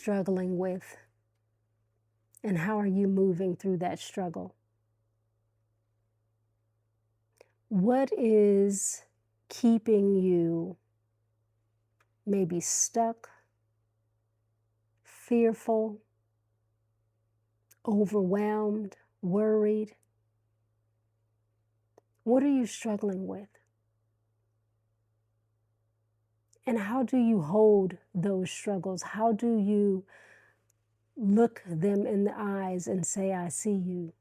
struggling with? And how are you moving through that struggle? What is keeping you maybe stuck, fearful, overwhelmed, worried? What are you struggling with? And how do you hold those struggles? How do you look them in the eyes and say, I see you?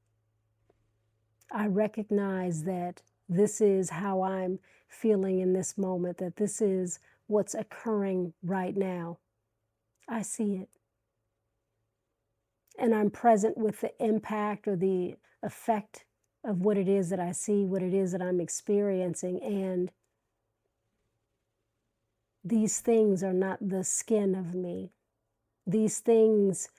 I recognize that this is how I'm feeling in this moment, that this is what's occurring right now. I see it. And I'm present with the impact or the effect of what it is that I see, what it is that I'm experiencing. And these things are not the skin of me. These things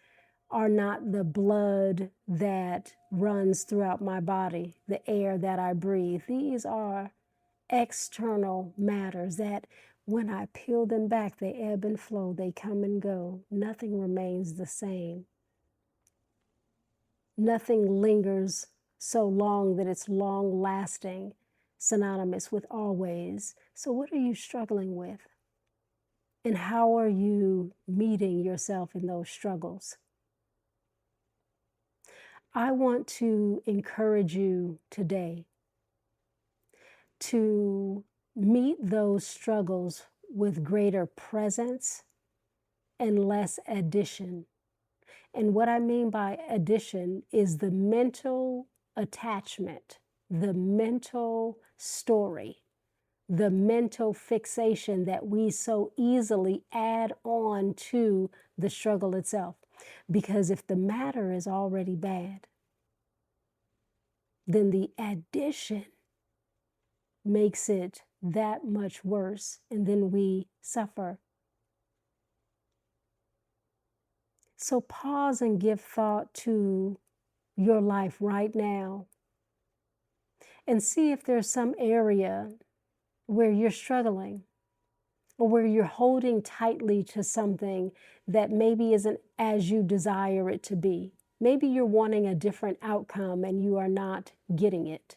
are not the blood that runs throughout my body, the air that I breathe. These are external matters that when I peel them back, they ebb and flow, they come and go. Nothing remains the same. Nothing lingers so long that it's long lasting, synonymous with always. So what are you struggling with? And how are you meeting yourself in those struggles? I want to encourage you today to meet those struggles with greater presence and less addition. And what I mean by addition is the mental attachment, the mental story, the mental fixation that we so easily add on to the struggle itself. Because if the matter is already bad, then the addition makes it that much worse, and then we suffer. So pause and give thought to your life right now and see if there's some area where you're struggling or where you're holding tightly to something that maybe isn't as you desire it to be. Maybe you're wanting a different outcome and you are not getting it.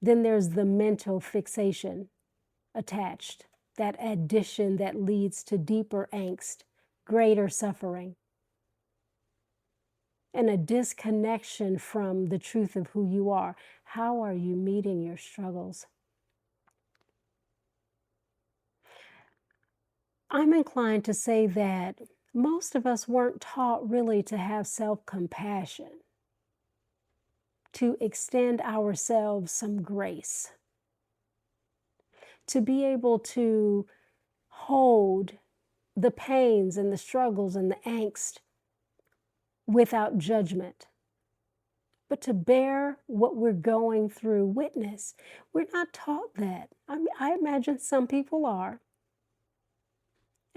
Then there's the mental fixation attached, that addition that leads to deeper angst, greater suffering, and a disconnection from the truth of who you are. How are you meeting your struggles? I'm inclined to say that most of us weren't taught really to have self-compassion, to extend ourselves some grace, to be able to hold the pains and the struggles and the angst without judgment, but to bear what we're going through witness. We're not taught that. I imagine some people are.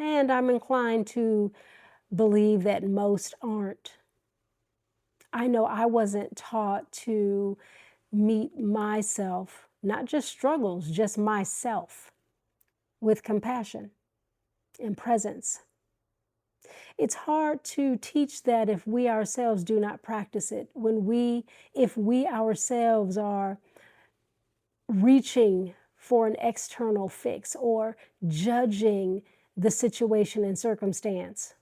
And I'm inclined to believe that most aren't. I know I wasn't taught to meet myself, not just struggles, just myself, with compassion and presence. It's hard to teach that if we ourselves do not practice it. If we ourselves are reaching for an external fix or judging the situation and circumstance.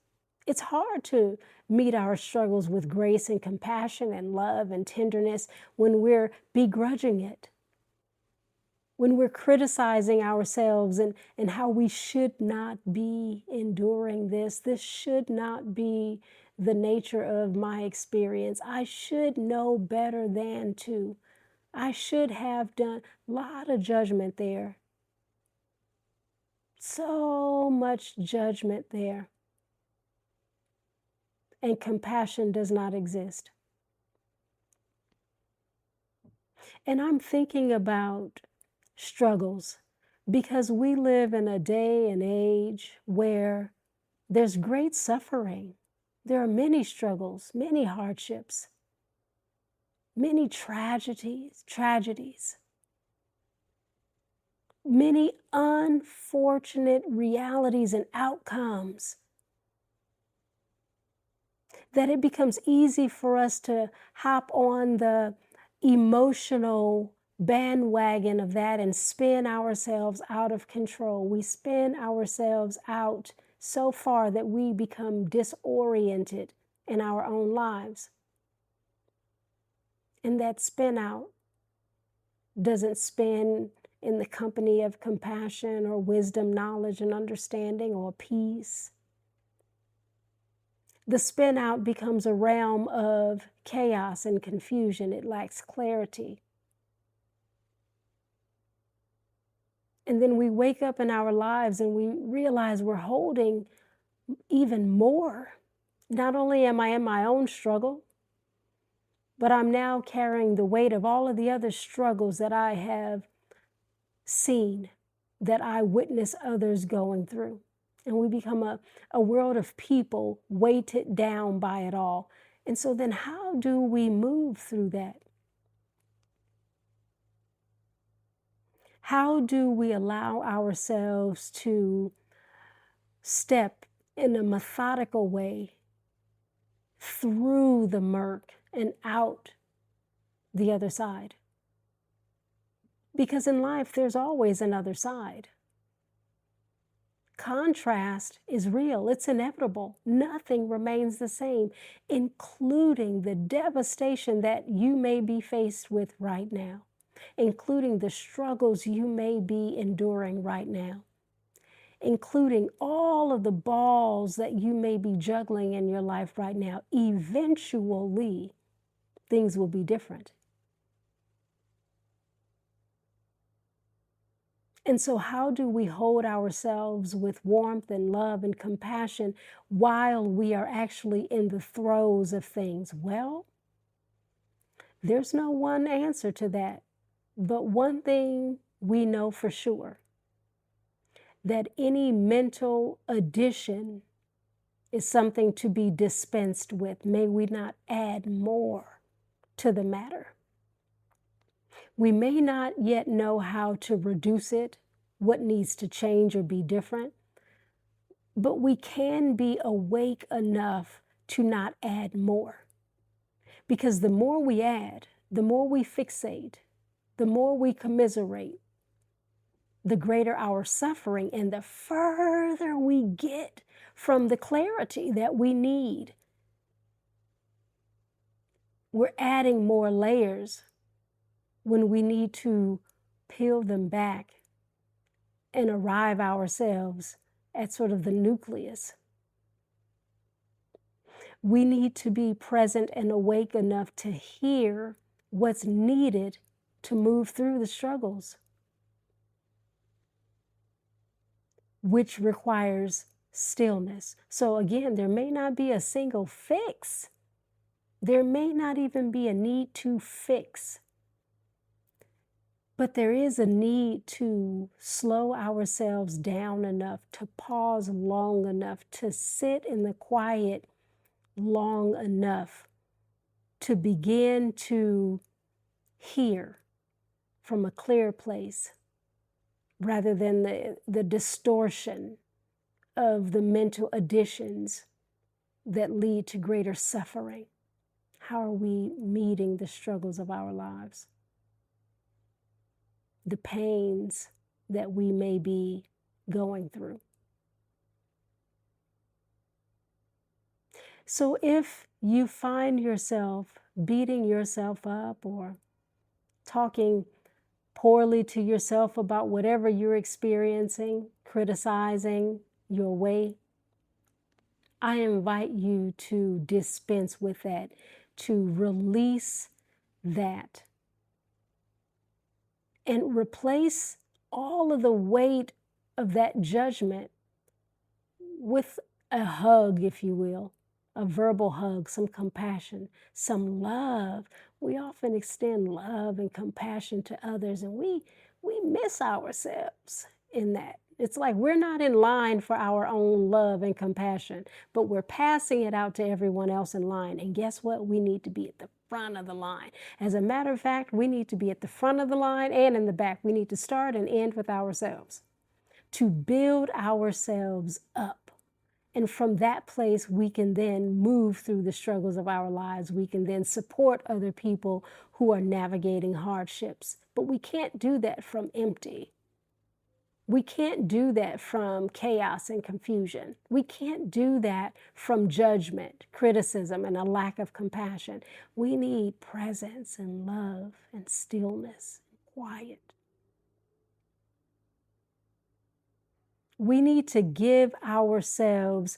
It's hard to meet our struggles with grace and compassion and love and tenderness when we're begrudging it, when we're criticizing ourselves and how we should not be enduring this. This should not be the nature of my experience. I should know better than to. I should have done a lot of judgment there. So much judgment there. And compassion does not exist. And I'm thinking about struggles because we live in a day and age where there's great suffering. There are many struggles, many hardships, many tragedies, many unfortunate realities and outcomes that it becomes easy for us to hop on the emotional bandwagon of that and spin ourselves out of control. We spin ourselves out so far that we become disoriented in our own lives. And that spin out doesn't spin in the company of compassion or wisdom, knowledge, and understanding or peace. The spin out becomes a realm of chaos and confusion. It lacks clarity. And then we wake up in our lives and we realize we're holding even more. Not only am I in my own struggle, but I'm now carrying the weight of all of the other struggles that I have seen, that I witness others going through. And we become a world of people weighted down by it all. And so then how do we move through that? How do we allow ourselves to step in a methodical way through the murk and out the other side? Because in life, there's always another side. Contrast is real. It's inevitable. Nothing remains the same, including the devastation that you may be faced with right now, including the struggles you may be enduring right now, including all of the balls that you may be juggling in your life right now. Eventually, things will be different. And so how do we hold ourselves with warmth and love and compassion while we are actually in the throes of things? Well, there's no one answer to that. But one thing we know for sure, that any mental addition is something to be dispensed with. May we not add more to the matter. We may not yet know how to reduce it, what needs to change or be different, but we can be awake enough to not add more. Because the more we add, the more we fixate, the more we commiserate, the greater our suffering and the further we get from the clarity that we need. We're adding more layers when we need to peel them back and arrive ourselves at sort of the nucleus. We need to be present and awake enough to hear what's needed to move through the struggles, which requires stillness. So again, there may not be a single fix. There may not even be a need to fix. But there is a need to slow ourselves down enough, to pause long enough, to sit in the quiet long enough, to begin to hear from a clear place, rather than the distortion of the mental additions that lead to greater suffering. How are we meeting the struggles of our lives? The pains that we may be going through. So if you find yourself beating yourself up or talking poorly to yourself about whatever you're experiencing, criticizing your way, I invite you to dispense with that, to release that, and replace all of the weight of that judgment with a hug, if you will, a verbal hug, some compassion, some love. We often extend love and compassion to others, and we miss ourselves in that. It's like we're not in line for our own love and compassion, but we're passing it out to everyone else in line. And guess what? We need to be at the front of the line. As a matter of fact, we need to be at the front of the line and in the back. We need to start and end with ourselves, to build ourselves up And from that place, we can then move through the struggles of our lives. We can then support other people who are navigating hardships. But we can't do that from empty. We can't do that from chaos and confusion. We can't do that from judgment, criticism, and a lack of compassion. We need presence and love and stillness and quiet. We need to give ourselves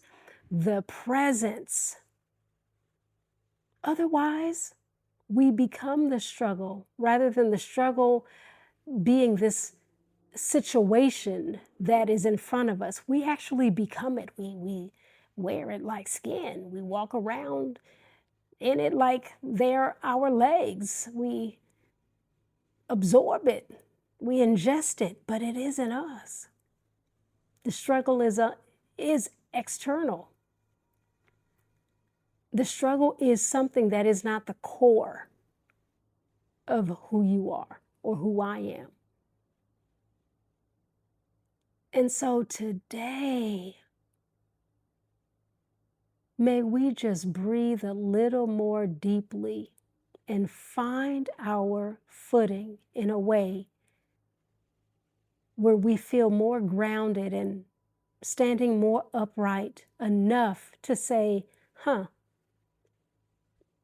the presence. Otherwise, we become the struggle rather than the struggle being this situation that is in front of us. We actually become it. We wear it like skin. We walk around in it like they're our legs. We absorb it. We ingest it, but it isn't us. The struggle is external. The struggle is something that is not the core of who you are or who I am. And so today, may we just breathe a little more deeply and find our footing in a way where we feel more grounded and standing more upright enough to say,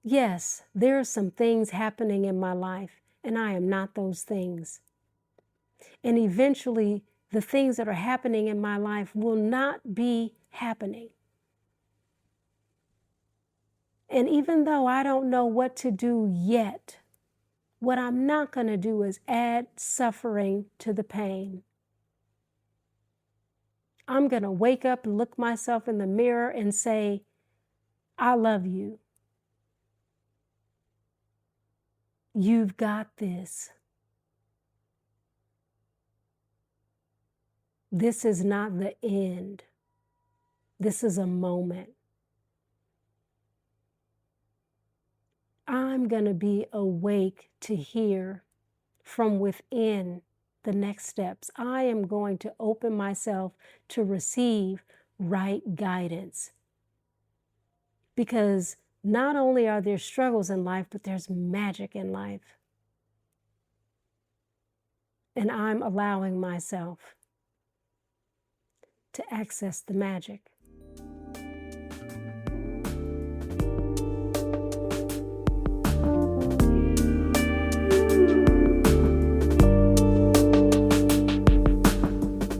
yes, there are some things happening in my life, and I am not those things. And eventually, the things that are happening in my life will not be happening. And even though I don't know what to do yet, what I'm not going to do is add suffering to the pain. I'm going to wake up and look myself in the mirror and say, I love you. You've got this. This is not the end. This is a moment. I'm going to be awake to hear from within the next steps. I am going to open myself to receive right guidance. Because not only are there struggles in life, but there's magic in life. And I'm allowing myself to access the magic.